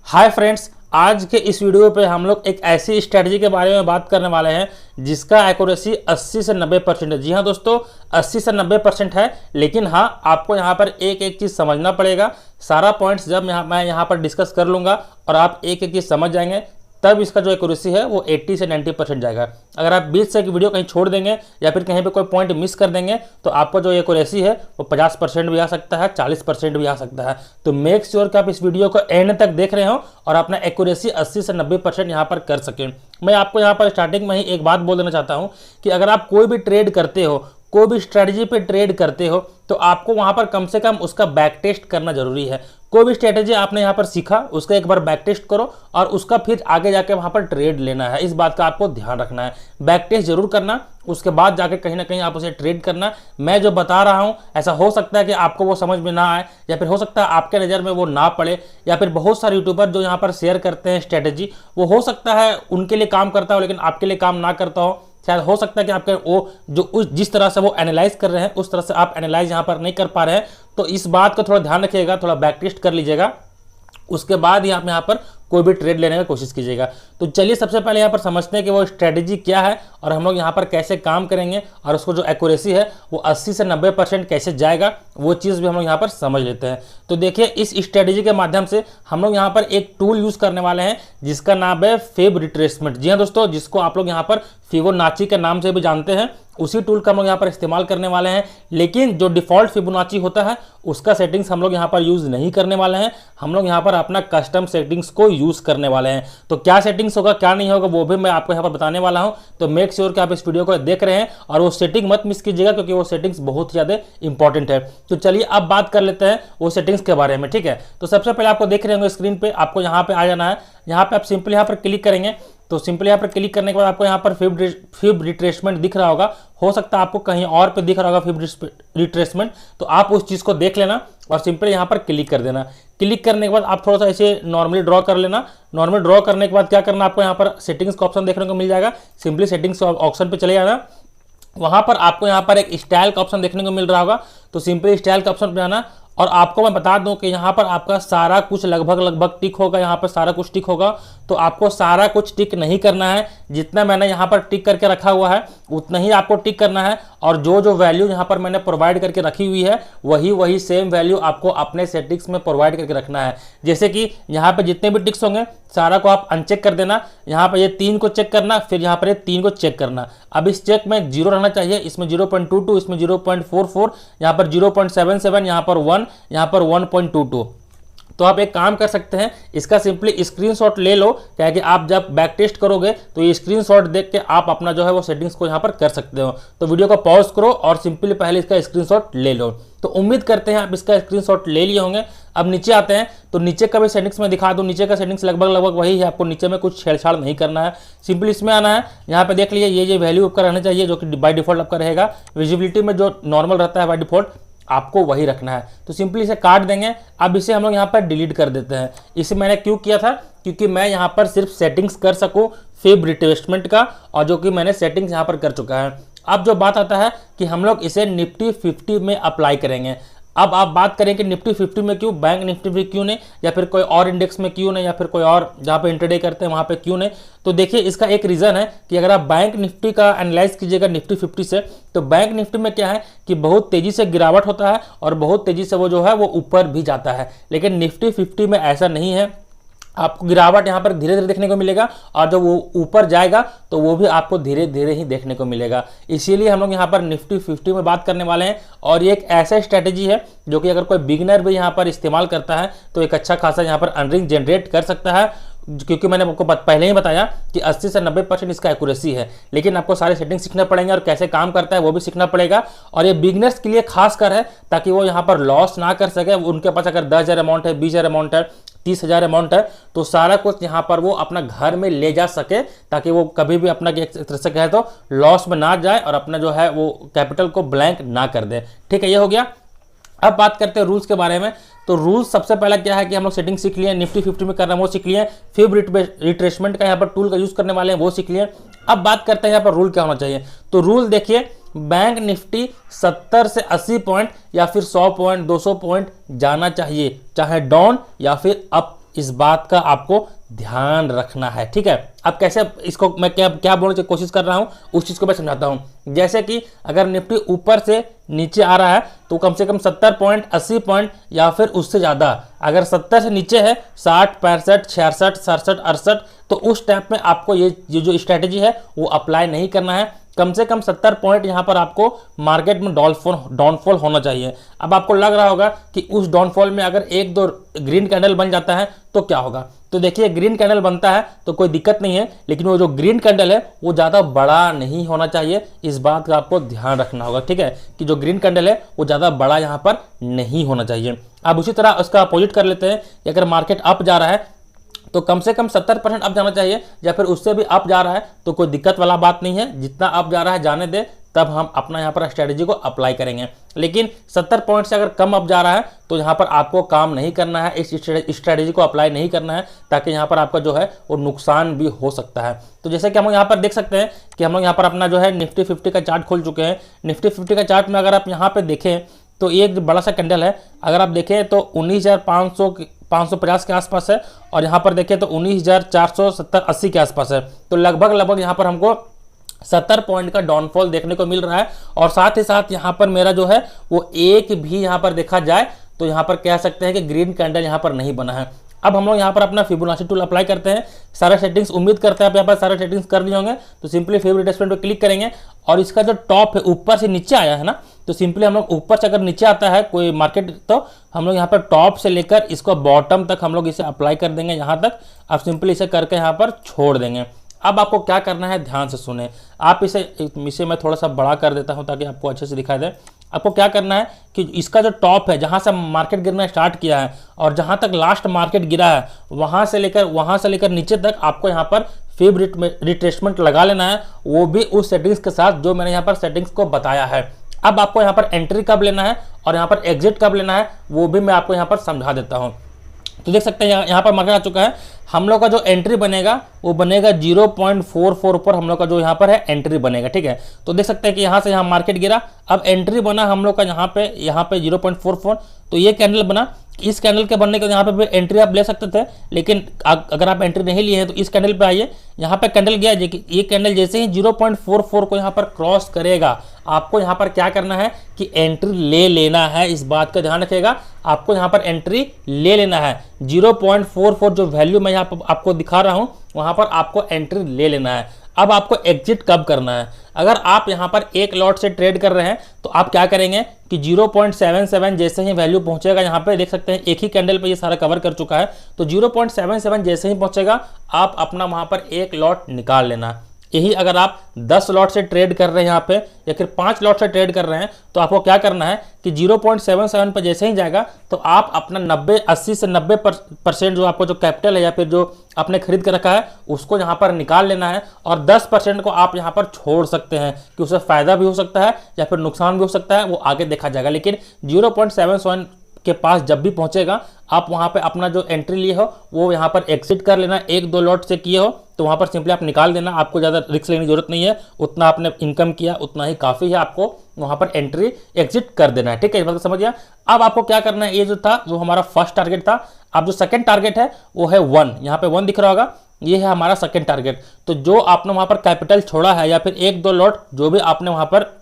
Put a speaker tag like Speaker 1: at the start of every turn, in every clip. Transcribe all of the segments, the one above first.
Speaker 1: Hi friends, आज के इस वीडियो पे हम लोग एक ऐसी स्ट्रेटजी के बारे में बात करने वाले हैं जिसका एक्यूरेसी 80 से 90% है। जी हाँ दोस्तों, 80 से 90% है। लेकिन हाँ, आपको यहाँ पर एक एक चीज़ समझना पड़ेगा। सारा पॉइंट्स जब मैं यहाँ पर डिस्कस कर लूँगा और आप एक एक चीज़ समझ जाएंगे, तब इसका जो एक्यूरेसी है वो 80 से 90% जाएगा। अगर आप बीच से वीडियो कहीं छोड़ देंगे या फिर कहीं पे कोई पॉइंट मिस कर देंगे तो आपका जो एक्यूरेसी है वो 50% भी आ सकता है, 40% भी आ सकता है। तो मेक श्योर कि आप इस वीडियो को एंड तक देख रहे हो और अपना एक्यूरेसी 80 से 90% यहाँ पर कर सकें। मैं आपको यहाँ पर स्टार्टिंग में ही एक बात बोल देना चाहता हूँ कि अगर आप कोई भी ट्रेड करते हो, कोई भी स्ट्रेटजी पे ट्रेड करते हो, तो आपको वहां पर कम से कम उसका बैक टेस्ट करना जरूरी है। कोई भी स्ट्रेटजी आपने यहाँ पर सीखा, उसका एक बार बैक टेस्ट करो और उसका फिर आगे जाके वहां पर ट्रेड लेना है। इस बात का आपको ध्यान रखना है, बैक टेस्ट जरूर करना, उसके बाद जाके कहीं ना कहीं आप उसे ट्रेड करना। मैं जो बता रहा हूँ, ऐसा हो सकता है कि आपको वो समझ में ना आए या फिर हो सकता है आपके नज़र में वो ना पड़े, या फिर बहुत सारे यूट्यूबर जो यहाँ पर शेयर करते हैं स्ट्रेटजी, वो हो सकता है उनके लिए काम करता हो लेकिन आपके लिए काम ना करता हो। शायद हो सकता है कि आपके वो जो उस जिस तरह से वो एनालाइज कर रहे हैं उस तरह से आप एनालाइज यहाँ पर नहीं कर पा रहे हैं। तो इस बात का थोड़ा ध्यान रखिएगा, थोड़ा बैक टेस्ट कर लीजिएगा, उसके बाद ही आप यहाँ पर कोई भी ट्रेड लेने की कोशिश कीजिएगा। तो चलिए सबसे पहले यहाँ पर समझते हैं कि वो स्ट्रेटजी क्या है और हम लोग यहाँ पर कैसे काम करेंगे और उसको जो एक्यूरेसी है वो 80 से 90% कैसे जाएगा, वो चीज़ भी हम लोग यहाँ पर समझ लेते हैं। तो देखिए, इस स्ट्रेटजी के माध्यम से हम लोग यहाँ पर एक टूल यूज़ करने वाले हैं जिसका नाम है फिब रिट्रेसमेंट। जी हाँ दोस्तों, जिसको आप लोग यहाँ पर फिबोनाची के नाम से भी जानते हैं, उसी टूल का हम लोग यहाँ पर इस्तेमाल करने वाले हैं। लेकिन जो डिफ़ॉल्ट फिबोनाची होता है उसका सेटिंग्स हम लोग यहाँ पर यूज़ नहीं करने वाले हैं। हम लोग यहाँ पर अपना कस्टम सेटिंग्स को यूज़ करने वाले हैं। तो क्या सेटिंग्स होगा क्या नहीं होगा वो भी मैं आपको यहाँ पर बताने वाला हूँ। तो मेक श्योर कि आप इस वीडियो को देख रहे हैं और वो सेटिंग मत मिस कीजिएगा, क्योंकि वो सेटिंग्स बहुत ज़्यादा इंपॉर्टेंट है। तो चलिए अब बात कर लेते हैं वो सेटिंग्स के बारे में, ठीक है। तो सबसे पहले आपको देख रहे होंगे स्क्रीन पर, आपको यहाँ पर आ जाना है। यहाँ पर आप सिंपली यहाँ पर क्लिक करेंगे। तो सिंपली यहाँ पर क्लिक करने के बाद आपको यहाँ पर फिब रिट्रेसमेंट दिख रहा होगा। हो सकता है आपको कहीं और पे दिख रहा होगा फिब रिट्रेसमेंट, तो आप उस चीज़ को देख लेना और सिंपली यहाँ पर क्लिक कर देना। क्लिक करने के बाद आप थोड़ा सा ऐसे नॉर्मली ड्रॉ कर लेना। नॉर्मली ड्रॉ करने के बाद क्या करना, आपको यहाँ पर सेटिंग्स का ऑप्शन देखने को मिल जाएगा। सिंपली सेटिंग्स ऑप्शन पर चले जाना। वहाँ पर आपको यहाँ पर एक स्टाइल का ऑप्शन देखने को मिल रहा होगा। तो सिंपली स्टाइल का ऑप्शन पर जाना और आपको मैं बता दूं कि यहाँ पर आपका सारा कुछ लगभग टिक होगा। यहाँ पर सारा कुछ टिक होगा, तो आपको सारा कुछ टिक नहीं करना है। जितना मैंने यहाँ पर टिक करके रखा हुआ है उतना ही आपको टिक करना है, और जो जो वैल्यू यहाँ पर मैंने प्रोवाइड करके रखी हुई है वही सेम वैल्यू आपको अपने सेटिंग्स में प्रोवाइड करके रखना है। जैसे कि यहाँ पर जितने भी टिक्स होंगे सारा को आप अनचेक कर देना। यहाँ पर ये 3 को चेक करना, फिर यहाँ पर ये 3 को चेक करना। अब इस चेक में 0 रहना चाहिए, इसमें 0.22, इसमें 0.44, यहाँ पर 0.77, यहाँ पर 1, यहाँ पर 1.22। तो आप एक काम कर सकते हैं, इसका सिंपली स्क्रीनशॉट ले लो, क्या कि आप जब बैक टेस्ट करोगे तो ये स्क्रीनशॉट देख के आप अपना जो है वो सेटिंग्स को यहाँ पर कर सकते हो। तो वीडियो को पॉज करो और सिंपली पहले इसका स्क्रीनशॉट ले लो। तो उम्मीद करते हैं आप इसका स्क्रीनशॉट ले लिए होंगे। अब नीचे आते हैं, तो नीचे का भी सेटिंग्स में दिखा दूं। नीचे का सेटिंग्स लगभग वही है, आपको नीचे में कुछ छेड़छाड़ नहीं करना है। सिंपली इसमें आना है। यहाँ पे देख लीजिए ये वैल्यू आपका रहना चाहिए जो कि बाय डिफॉल्ट आपका रहेगा। विजिबिलिटी में जो नॉर्मल रहता है बाय डिफॉल्ट आपको वही रखना है। तो सिंपली इसे काट देंगे। अब इसे हम लोग यहाँ पर डिलीट कर देते हैं। इसे मैंने क्यों किया था, क्योंकि मैं यहाँ पर सिर्फ सेटिंग्स कर सकूँ फिब रिट्रेसमेंट का, और जो कि मैंने सेटिंग्स यहाँ पर कर चुका है। अब जो बात आता है कि हम लोग इसे निफ्टी 50 में अप्लाई करेंगे। अब आप बात करें कि निफ्टी 50 में क्यों, बैंक निफ्टी में क्यों नहीं, या फिर कोई और इंडेक्स में क्यों नहीं, या फिर कोई और जहाँ पे इंट्राडे करते हैं वहाँ पे क्यों नहीं। तो देखिए, इसका एक रीज़न है कि अगर आप बैंक निफ्टी का एनालाइज कीजिएगा निफ्टी 50 से, तो बैंक निफ्टी में क्या है कि बहुत तेज़ी से गिरावट होता है और बहुत तेज़ी से वो जो है वो ऊपर भी जाता है। लेकिन निफ्टी 50 में ऐसा नहीं है। आपको गिरावट यहाँ पर धीरे धीरे देखने को मिलेगा, और जब वो ऊपर जाएगा तो वो भी आपको धीरे धीरे ही देखने को मिलेगा। इसीलिए हम लोग यहाँ पर निफ्टी 50 में बात करने वाले हैं। और ये एक ऐसा स्ट्रेटजी है जो कि अगर कोई बिगिनर भी यहाँ पर इस्तेमाल करता है तो एक अच्छा खासा यहाँ पर अर्निंग जनरेट कर सकता है, क्योंकि मैंने आपको पहले ही बताया कि 80 से 90% इसका एक्यूरेसी है। लेकिन आपको सारे सेटिंग्स सीखना पड़ेंगे और कैसे काम करता है वो भी सीखना पड़ेगा। और ये बिगिनर्स के लिए खास कर है, ताकि वो यहाँ पर लॉस ना कर सके। उनके पास अगर 10,000 अमाउंट है, 20,000 अमाउंट है, 30,000 अमाउंट है, तो सारा कुछ यहाँ पर वो अपना घर में ले जा सके, ताकि वो कभी भी अपना एक तरह से कहे तो लॉस में ना जाए और अपना जो है वो कैपिटल को ब्लैंक ना कर दे। ठीक है, ये हो गया। अब बात करते हैं रूल्स के बारे में। तो रूल्स सबसे पहला क्या है कि हम लोग सेटिंग सीख लिए, निफ्टी 50 में करना है वो सीख लिए, फिब रिट्रेसमेंट का यहाँ पर टूल का यूज़ करने वाले हैं वो सीख लिए। अब बात करते हैं यहाँ पर रूल क्या होना चाहिए। तो रूल देखिए, बैंक निफ्टी 70 से 80 पॉइंट या फिर 100 पॉइंट 200 पॉइंट जाना चाहिए, चाहे डाउन या फिर अप इस बात का आपको ध्यान रखना है। ठीक है, अब कैसे इसको मैं क्या बोलने की कोशिश कर रहा हूँ उस चीज़ को मैं समझाता हूँ। जैसे कि अगर निफ्टी ऊपर से नीचे आ रहा है तो कम से कम 70 पॉइंट, 80 पॉइंट या फिर उससे ज़्यादा। अगर 70 से नीचे है 60, 65, 66, 67, 68, तो उस टाइम में आपको ये जो स्ट्रैटेजी है वो अप्लाई नहीं करना है। कम से कम 70 पॉइंट यहाँ पर आपको मार्केट में डाउनफॉल होना चाहिए। अब आपको लग रहा होगा कि उस डाउनफॉल में अगर एक दो ग्रीन कैंडल बन जाता है तो क्या होगा। तो देखिए, ग्रीन कैंडल बनता है तो कोई दिक्कत नहीं है, लेकिन वो जो ग्रीन कैंडल है वो ज़्यादा बड़ा नहीं होना चाहिए। इस बात का आपको ध्यान रखना होगा। ठीक है, कि जो ग्रीन कैंडल है वो ज़्यादा बड़ा यहाँ पर नहीं होना चाहिए। अब उसी तरह उसका अपोजिट कर लेते हैं कि अगर मार्केट अप जा रहा है तो कम से कम 70% अप जाना चाहिए, या फिर उससे भी अप जा रहा है तो कोई दिक्कत वाला बात नहीं है। जितना अप जा रहा है जाने दे, तब हम अपना यहाँ पर स्ट्रेटजी को अप्लाई करेंगे। लेकिन 70 पॉइंट से अगर कम अप जा रहा है तो यहाँ पर आपको काम नहीं करना है, इस स्ट्रेटजी को अप्लाई नहीं करना है, ताकि यहाँ पर आपका जो है वो नुकसान भी हो सकता है। तो जैसे कि हम यहाँ पर देख सकते हैं कि हम लोग यहाँ पर अपना जो है निफ्टी 50 का चार्ट खोल चुके हैं। निफ्टी 50 का चार्ट में अगर आप यहाँ पर देखें तो एक बड़ा सा कैंडल है, अगर आप देखें तो 19,550 के आसपास है, और यहाँ पर देखें तो 19,470-80 के आसपास है। तो लगभग यहाँ पर हमको 70 पॉइंट का डाउनफॉल देखने को मिल रहा है। और साथ ही साथ यहाँ पर मेरा जो है वो एक भी यहाँ पर देखा जाए तो यहाँ पर कह सकते हैं कि ग्रीन कैंडल यहाँ पर नहीं बना है। अब हम लोग यहाँ पर अपना फिबोनाची टूल अप्लाई करते हैं। सारे सेटिंग्स उम्मीद करते हैं आप यहाँ पर सारे सेटिंग्स कर लिए होंगे। तो सिंपली फेवरेट रिट्रेसमेंट पे क्लिक करेंगे, और इसका जो टॉप है ऊपर से नीचे आया है ना, तो सिंपली हम लोग ऊपर से अगर नीचे आता है कोई मार्केट तो हम लोग यहाँ पर टॉप से लेकर इसको बॉटम तक हम लोग इसे अप्लाई कर देंगे। यहाँ तक आप सिंपली इसे करके यहाँ पर छोड़ देंगे। अब आपको क्या करना है, ध्यान से सुने आप। इसे मैं थोड़ा सा बड़ा कर देता हूँ ताकि आपको अच्छे से दिखाई दे। आपको क्या करना है कि इसका जो टॉप है, जहाँ से मार्केट गिरना स्टार्ट किया है और जहाँ तक लास्ट मार्केट गिरा है, वहाँ से लेकर नीचे तक आपको यहाँ पर फिब रिट्रेसमेंट लगा लेना है, वो भी उस सेटिंग्स के साथ जो मैंने यहाँ पर सेटिंग्स को बताया है। अब आपको यहाँ पर एंट्री कब लेना है और यहाँ पर एग्जिट कब लेना है वो भी मैं आपको यहाँ पर समझा देता हूँ। तो देख सकते हैं यहाँ पर मार्केट आ चुका है। हम लोग का जो एंट्री बनेगा वो बनेगा 0.44 पर हम लोग का जो यहाँ पर है एंट्री बनेगा। ठीक है, तो देख सकते हैं कि यहाँ से यहाँ मार्केट गिरा, अब एंट्री बना हम लोग का यहाँ पे 0.44। तो ये कैंडल बना। इस कैंडल के बनने के यहाँ पे भी एंट्री आप ले सकते थे, लेकिन अगर आप एंट्री नहीं लिए हैं तो इस कैंडल पे आइए। यहाँ पे कैंडल गया, ये कैंडल जैसे ही 0.44 को यहाँ पर क्रॉस करेगा, आपको यहाँ पर क्या करना है कि एंट्री ले लेना है। इस बात का ध्यान रखिएगा, आपको यहाँ पर एंट्री ले लेना है। 0.44 जो वैल्यू मैं यहाँ पर आपको दिखा रहा हूँ वहाँ पर आपको एंट्री ले लेना है। अब आपको एग्जिट कब करना है, अगर आप यहाँ पर एक लॉट से ट्रेड कर रहे हैं तो आप क्या करेंगे कि 0.77 जैसे ही वैल्यू पहुंचेगा, यहाँ पे देख सकते हैं एक ही कैंडल पे ये सारा कवर कर चुका है, तो 0.77 जैसे ही पहुंचेगा आप अपना वहाँ पर एक लॉट निकाल लेना। यही अगर आप 10 लॉट से ट्रेड कर रहे हैं यहाँ पे या फिर 5 लॉट से ट्रेड कर रहे हैं तो आपको क्या करना है कि 0.77 पर जैसे ही जाएगा तो आप अपना 80 से 90% जो आपको जो कैपिटल है या फिर जो आपने खरीद कर रखा है उसको यहाँ पर निकाल लेना है, और 10% को आप यहाँ पर छोड़ सकते हैं कि उससे फायदा भी हो सकता है या फिर नुकसान भी हो सकता है, वो आगे देखा जाएगा। लेकिन 0.77 के पास जब भी पहुंचेगा आप वहां पे अपना जो एंट्री लिए हो वो यहाँ पर एग्जिट कर लेना। 1-2 लॉट से किए हो तो वहां पर सिंपली आप निकाल देना, आपको ज़्यादा रिस्क लेने की जरूरत नहीं है। उतना आपने इनकम किया उतना ही काफ़ी है, आपको वहां पर एंट्री एग्जिट कर देना है। ठीक है, इस बात को समझिए। अब आपको क्या करना है, ये जो था वो हमारा फर्स्ट टारगेट था। अब जो सेकेंड टारगेट है वो है 1, यहाँ पे 1 दिख रहा होगा, ये है हमारा सेकेंड टारगेट। तो जो आपने वहां पर कैपिटल छोड़ा है या फिर 1-2 लॉट जो भी आपने वहां पर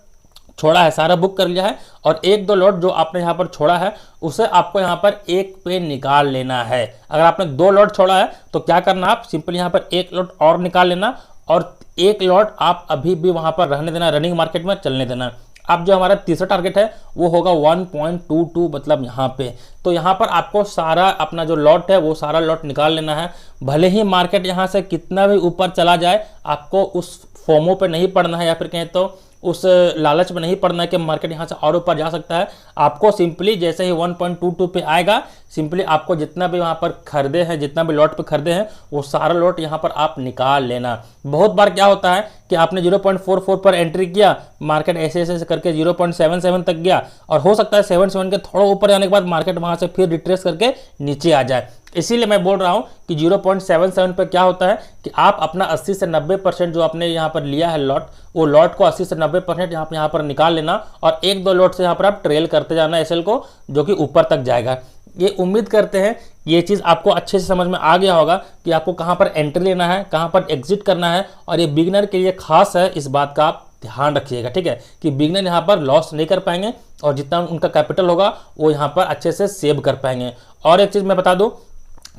Speaker 1: छोड़ा है सारा बुक कर लिया है, और 1-2 लॉट जो आपने यहाँ पर छोड़ा है उसे आपको यहाँ पर एक पे निकाल लेना है। अगर आपने 2 लॉट छोड़ा है तो क्या करना, आप सिंपली यहाँ पर 1 लॉट और निकाल लेना, और 1 लॉट आप अभी भी वहाँ पर रहने देना, रनिंग मार्केट में चलने देना। अब जो हमारा तीसरा टारगेट है वो होगा 1.22, मतलब यहाँ पे। तो यहाँ पर आपको सारा अपना जो लॉट है वो सारा लॉट निकाल लेना है। भले ही मार्केट यहाँ से कितना भी ऊपर चला जाए, आपको उस फोमो पे नहीं पड़ना है या फिर कहें तो उस लालच में नहीं पड़ना है कि मार्केट यहाँ से और ऊपर जा सकता है। आपको सिंपली जैसे ही 1.22 पे आएगा, सिंपली आपको जितना भी वहाँ पर खरीदे हैं, जितना भी लॉट पे खरीदे हैं वो सारा लॉट यहाँ पर आप निकाल लेना। बहुत बार क्या होता है कि आपने 0.44 पर एंट्री किया, मार्केट ऐसे ऐसे करके 0.77 तक गया, और हो सकता है 77 के थोड़ा ऊपर जाने के बाद मार्केट वहाँ से फिर रिट्रेस करके नीचे आ जाए। इसीलिए मैं बोल रहा हूँ कि 0.77 पे क्या होता है कि आप अपना 80 से 90% जो आपने यहाँ पर लिया है लॉट, वो लॉट को 80 से 90% यहाँ पर निकाल लेना, और 1-2 लॉट से यहाँ पर आप ट्रेल करते जाना एसएल को, जो कि ऊपर तक जाएगा। ये उम्मीद करते हैं ये चीज़ आपको अच्छे से समझ में आ गया होगा कि आपको कहाँ पर एंट्री लेना है, कहाँ पर एग्जिट करना है, और ये बिगनर के लिए खास है, इस बात का आप ध्यान रखिएगा, ठीक है, कि बिगनर यहाँ पर लॉस नहीं कर पाएंगे और जितना उनका कैपिटल होगा वो यहाँ पर अच्छे से सेव कर पाएंगे। और एक चीज़ मैं बता दूँ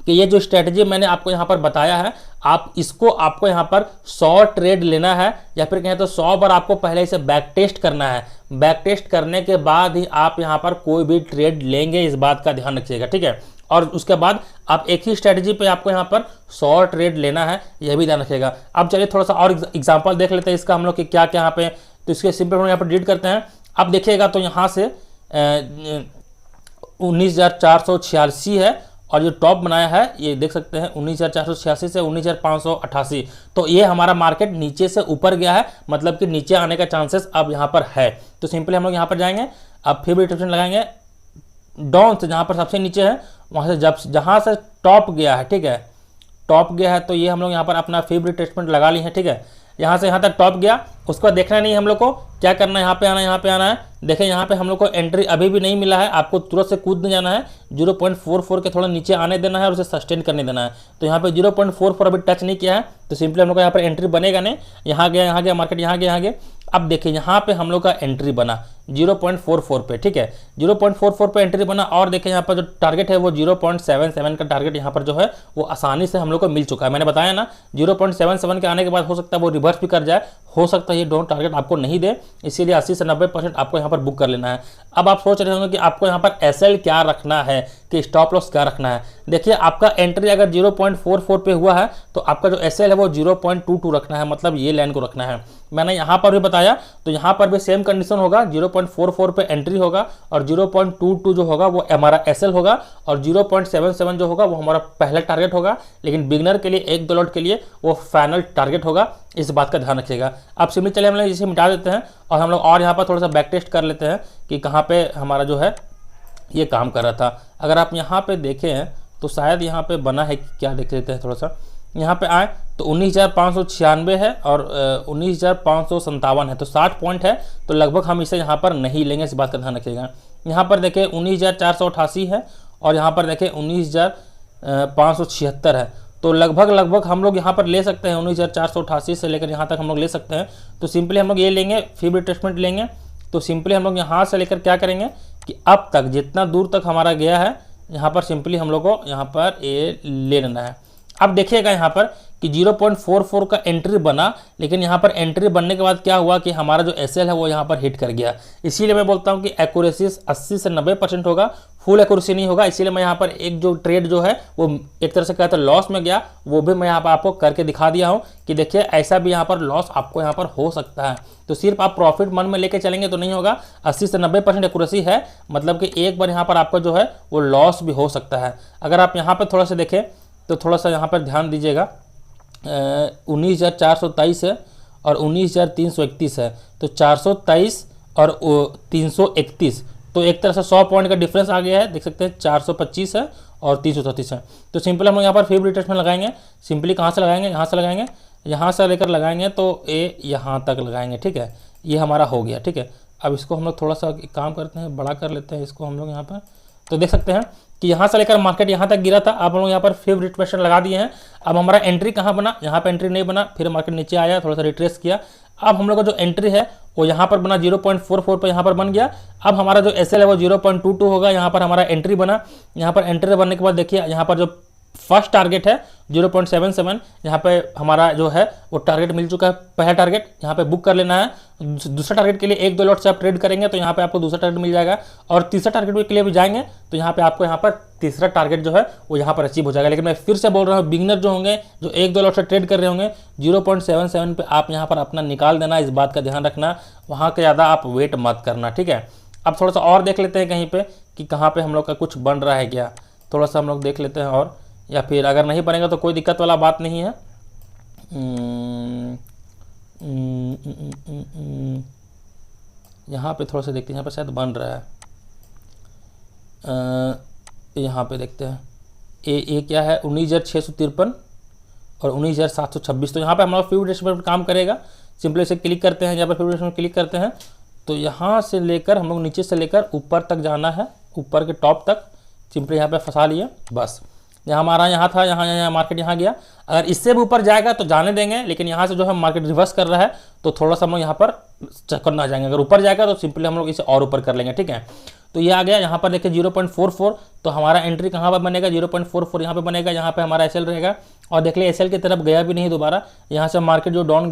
Speaker 1: कि ये जो स्ट्रेटजी मैंने आपको यहाँ पर बताया है, आपको यहाँ पर 100 ट्रेड लेना है, या फिर कहें तो 100 बार आपको पहले इसे बैक टेस्ट करना है। बैक टेस्ट करने के बाद ही आप यहाँ पर कोई भी ट्रेड लेंगे, इस बात का ध्यान रखिएगा, ठीक है। और उसके बाद आप एक ही स्ट्रेटजी पे आपको यहाँ पर 100 ट्रेड लेना है, यह भी ध्यान रखिएगा। अब चलिए थोड़ा सा और एग्जाम्पल देख लेते हैं इसका हम लोग कि क्या क्या यहाँ पे, तो इसके सिंपल यहाँ पर डिलीट करते हैं। अब देखिएगा तो यहाँ से 19,486 है, और जो टॉप बनाया है ये देख सकते हैं 19,486 से 19,588, तो ये हमारा मार्केट नीचे से ऊपर गया है, मतलब कि नीचे आने का चांसेस अब यहाँ पर है। तो सिंपली हम लोग यहाँ पर जाएंगे, अब फिर रिट्रेसमेंट लगाएंगे डाउन से, जहाँ पर सबसे नीचे है वहाँ से जहाँ से टॉप गया है, ठीक है, टॉप गया है, तो ये हम लोग यहाँ पर अपना फिर रिट्रेसमेंट लगा ली है, ठीक है। यहाँ से यहाँ तक टॉप गया, उसको देखना नहीं, हम लोग को क्या करना है, यहाँ पे आना है, यहाँ पे आना है। देखें यहाँ पे हम लोग को एंट्री अभी भी नहीं मिला है, आपको तुरंत से कूद नहीं जाना है, 0.44 के थोड़ा नीचे आने देना है और उसे सस्टेन करने देना है। तो यहाँ पे 0.44 अभी टच नहीं किया है, तो सिंपली हम लोग को यहाँ पर एंट्री बनेगा नहीं। यहाँ गया मार्केट, यहाँ गया। अब देखिए यहाँ पे हम लोग का एंट्री बना 0.44 पे, ठीक है, 0.44 पे एंट्री बना, और देखिए यहाँ पर जो टारगेट है वो 0.77 का टारगेट यहाँ पर जो है वो आसानी से हम लोग को मिल चुका है। मैंने बताया ना 0.77 के आने के बाद हो सकता है वो रिवर्स भी कर जाए, हो सकता है ये दोनों टारगेट आपको नहीं दे, इसीलिए 80 से 90% आपको यहाँ पर बुक कर लेना है। अब आप सोच रहे होंगे कि आपको यहाँ पर एसएल क्या रखना है, कि स्टॉप लॉस क्या रखना है। देखिए आपका एंट्री अगर 0.44 पे हुआ है तो आपका जो एसएल है वो 0.22 रखना है, मतलब ये लाइन को रखना है। मैंने यहाँ पर भी बताया, तो यहाँ पर भी सेम कंडीशन होगा, 0.44 पे एंट्री होगा और 0.22 जो होगा वो हमारा एसएल होगा, और 0.77 जो होगा वो हमारा पहला टारगेट होगा, लेकिन बिगनर के लिए $1 के लिए वो फाइनल टारगेट होगा, इस बात का ध्यान रखिएगा। अब सिंपली चलिए हम लोग इसे मिटा देते हैं और हम लोग और यहाँ पर थोड़ा सा बैक टेस्ट कर लेते हैं कि कहाँ पे हमारा जो है ये काम कर रहा था। अगर आप यहाँ पे देखें हैं तो शायद यहाँ पे बना है कि क्या, देख लेते हैं थोड़ा सा। यहाँ पे आए तो 19,596 है और 19,557 है, तो 60 पॉइंट है, तो लगभग हम इसे यहाँ पर नहीं लेंगे, इस बात का ध्यान रखिएगा। यहाँ पर देखें 19,488 है और यहाँ पर देखें 19,576 है, तो लगभग हम लोग यहाँ पर ले सकते हैं 19,488 से लेकर यहाँ तक हम लोग ले सकते हैं। तो सिंपली हम लोग ये लेंगे, फिर रिट्रेसमेंट लेंगे, तो सिंपली हम लोग यहाँ से लेकर क्या करेंगे कि अब तक जितना दूर तक हमारा गया है यहाँ पर सिंपली हम लोग को यहाँ पर ये ले लेना है। अब देखिएगा यहाँ पर कि 0.44 का एंट्री बना, लेकिन यहाँ पर एंट्री बनने के बाद क्या हुआ कि हमारा जो एसएल है वो यहाँ पर हिट कर गया। इसीलिए मैं बोलता हूँ कि एक्यूरेसी 80 से 90% होगा, फुल एक्यूरेसी नहीं होगा। इसीलिए मैं यहाँ पर एक जो ट्रेड जो है वो एक तरह से कहते हैं लॉस में गया, वो भी मैं यहाँ पर आपको करके दिखा दिया हूँ कि देखिए ऐसा भी यहाँ पर लॉस आपको यहाँ पर हो सकता है। तो सिर्फ आप प्रॉफिट मन में लेके चलेंगे तो नहीं होगा, 80 से 90% एक्यूरेसी है, मतलब कि एक बार यहाँ पर आपका जो है वो लॉस भी हो सकता है। अगर आप यहाँ पर थोड़ा सा देखें तो थोड़ा सा यहाँ पर ध्यान दीजिएगा, 19,423 है और 19,331 है, तो 423 और 331, तो एक तरह से 100 पॉइंट का डिफरेंस आ गया है, देख सकते हैं 425 है और 334 है। तो सिंपल हम लोग यहाँ पर फिर रिट्रेसमेंट लगाएंगे। सिंपली कहाँ से लगाएंगे, यहाँ से लगाएंगे, यहाँ से लेकर लगाएंगे तो ये यहाँ तक लगाएंगे, ठीक है, ये हमारा हो गया, ठीक है। अब इसको हम लोग थोड़ा सा काम करते हैं, बड़ा कर लेते हैं इसको हम लोग यहाँ पर, तो देख सकते हैं कि यहाँ से लेकर मार्केट यहाँ तक गिरा था। अब हम लोग यहाँ पर फिर रिट्रेसमेंट लगा दिए हैं। अब हमारा एंट्री कहाँ बना, यहाँ पे एंट्री नहीं बना, फिर मार्केट नीचे आया, थोड़ा सा रिट्रेस किया। अब हम लोग का जो एंट्री है वो यहाँ पर बना 0.44 पर यहाँ पर बन गया। अब हमारा जो एसएल है वो 0.22 होगा, यहाँ पर हमारा एंट्री बना। यहाँ पर एंट्री बनने के बाद देखिए यहाँ पर जो फर्स्ट टारगेट है 0.77, यहाँ पे हमारा जो है वो टारगेट मिल चुका है। पहला टारगेट यहाँ पे बुक कर लेना है। दूसरा टारगेट के लिए 1-2 लॉट से आप ट्रेड करेंगे तो यहाँ पे आपको दूसरा टारगेट मिल जाएगा, और तीसरा टारगेट के लिए भी जाएंगे तो यहाँ पे आपको यहाँ पर तीसरा टारगेट जो है वो यहाँ पर अचीव हो जाएगा। लेकिन मैं फिर से बोल रहा हूँ, बिगिनर जो होंगे, जो 1-2 लॉट से ट्रेड कर रहे होंगे, 0.77 पे आप यहाँ पर अपना निकाल देना, इस बात का ध्यान रखना, वहाँ के ज़्यादा आप वेट मत करना, ठीक है। अब थोड़ा सा और देख लेते हैं कहीं पे कि कहाँ पे हम लोग का कुछ बन रहा है क्या, थोड़ा सा हम लोग देख लेते हैं, और या फिर अगर नहीं बनेगा तो कोई दिक्कत वाला बात नहीं है। यहाँ पे थोड़ा सा देखते हैं, यहाँ पर शायद बन रहा है, यहाँ पे देखते हैं ये क्या है, 19,653 और 19,726। तो यहाँ पे हमारा फ्यू डेज पर काम करेगा। सिंपली इसे क्लिक करते हैं, यहाँ पर फ्यू डेज पर क्लिक करते हैं तो यहाँ से लेकर हम लोग नीचे से लेकर ऊपर तक जाना है, ऊपर के टॉप तक, सिंपली यहाँ पे फंसा लिए बस। यहाँ हमारा यहाँ था, यहाँ मार्केट यहाँ गया। अगर इससे भी ऊपर जाएगा तो जाने देंगे, लेकिन यहाँ से जो है मार्केट रिवर्स कर रहा है तो थोड़ा सा हम लोग यहाँ पर चक्कर ना जाएंगे। अगर ऊपर जाएगा तो सिंपली हम लोग इसे और ऊपर कर लेंगे, ठीक है। तो ये आ गया, यहाँ पर देखिए 0.44, तो हमारा एंट्री कहाँ पर बनेगा, 0.44 यहाँ पे बनेगा, यहाँ पे हमारा एसएल रहेगा। और देख लिया एसएल की तरफ गया भी नहीं दोबारा, यहाँ से मार्केट जो डाउन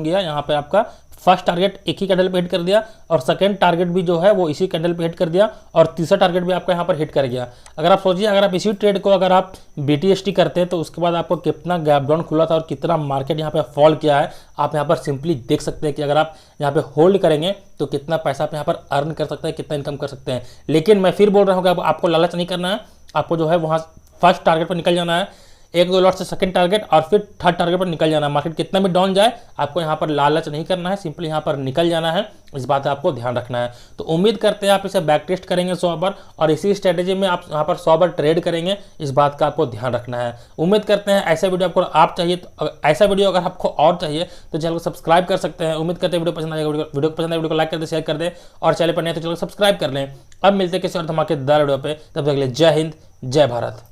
Speaker 1: गया, यहाँ पे आपका फर्स्ट टारगेट एक ही कैंडल पे हिट कर दिया और सेकंड टारगेट भी जो है वो इसी कैंडल पे हिट कर दिया और तीसरा टारगेट भी आपका यहाँ पर हिट कर गया। अगर आप सोचिए, अगर आप इसी ट्रेड को अगर आप BTST करते हैं तो उसके बाद आपको कितना गैप डाउन खुला था और कितना मार्केट यहाँ पे फॉल किया है, आप यहाँ पर सिंपली देख सकते हैं कि अगर आप यहाँ पे होल्ड करेंगे तो कितना पैसा आप यहाँ पर अर्न कर सकते हैं, कितना इनकम कर सकते हैं। लेकिन मैं फिर बोल रहा हूँ कि आपको लालच नहीं करना है, आपको जो है वहाँ फर्स्ट टारगेट पर निकल जाना है, 1-2 लॉट से सेकंड टारगेट और फिर थर्ड टारगेट पर निकल जाना है। मार्केट कितना भी डाउन जाए आपको यहाँ पर लालच नहीं करना है, सिंपली यहाँ पर निकल जाना है, इस बात का आपको ध्यान रखना है। तो उम्मीद करते हैं आप इसे बैक टेस्ट करेंगे 100 बार और इसी स्ट्रेटेजी में आप यहाँ पर 100 बार ट्रेड करेंगे, इस बात का आपको ध्यान रखना है। उम्मीद करते हैं ऐसा वीडियो आपको चाहिए, तो ऐसा वीडियो अगर आपको और चाहिए तो चैनल को सब्सक्राइब कर सकते हैं। उम्मीद करते हैं वीडियो पसंद आएगा, वीडियो पसंद आए वीडियो को लाइक कर दे, शेयर कर दे और चैनल पर नहीं तो चैनल को सब्सक्राइब कर लें। अब मिलते हैं किसी और धमाकेदार वीडियो पे, तब तक के लिए जय हिंद, जय भारत।